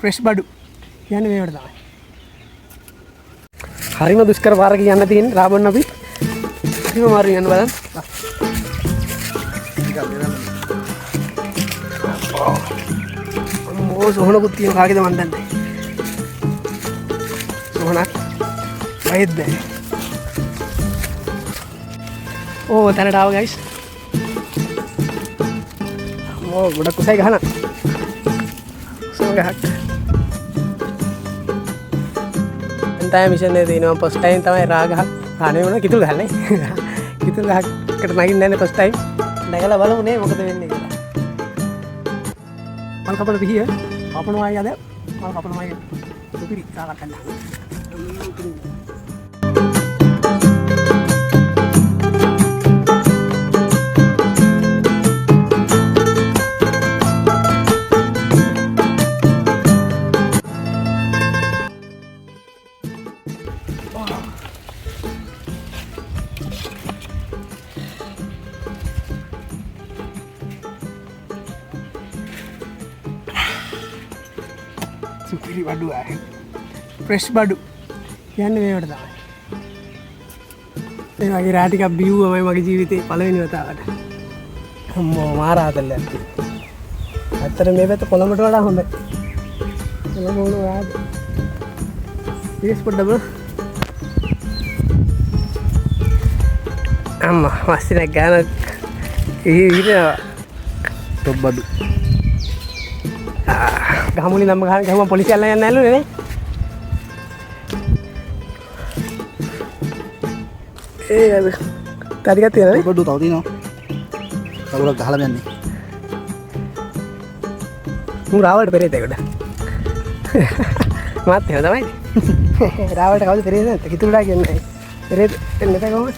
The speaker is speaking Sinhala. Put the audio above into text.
ෆ්‍රෙෂ් බඩු යන්නේ මේවට තමයි. හරිම දුෂ්කර පාරක යන්න තියෙන රාබන් අපි. හරිම මාරු යන්න බලන්න. අම්මෝ සෝහනකුත් තියෙන කාගේද මන් දන්නේ. සෝහනක් බයිද බෑ. ඕ තැනට ආව ගයිස්. අම්මෝ ගොඩක් උසයි ගහන. ගහක්. එතන මිෂන් එකේ තියෙනවා ෆස්ට් ටයිම් තමයි රා ගහක්. අනේ මොන කිතුල් ගහන්නේ. කිතුල් ගහකට නගින්න නැහැ ෆස්ට් ටයිම්. නැගලා බලමු නේ මොකද වෙන්නේ කියලා. මල් කපන පිහිය කපනවා ආයද මල් කපනවා ආයද සුපිරි කාලක් ගන්න. සුපිරි බඩු ආයේ ෆ්‍රෙෂ් බඩු යන්නේ මේවට තමයි. ඒ වගේ රා ටිකක් බිව්වමයි මගේ ජීවිතේ පළවෙනි වතාවට. අම්මෝ මාර ආතල්ලක්. අතර මේ පැත්ත කොළඹට වඩා හොඳයි. කොළඹ වල ආද. ඉස් පොඩ්ඩක් බලන්න. අම්මා වස්තින ගාන ඊට top බඩු. ගහමුලි නම් ගහම පොලිසිය අල්ලන්න යන්න ඇල්ලුනේ නේ. ඒ අද තාරිකක් තියනවා නේ. බඩු තව තියෙනවා. කවුරුක් ගහලා යන්නේ. මු රාවලට පෙරේත ඒකට. මාත් එහෙම තමයි. රාවලට කවුද පෙරේත නැත්te කිතුල්ලා කියන්නේ. පෙරේත එන්න එපා කොහොමද?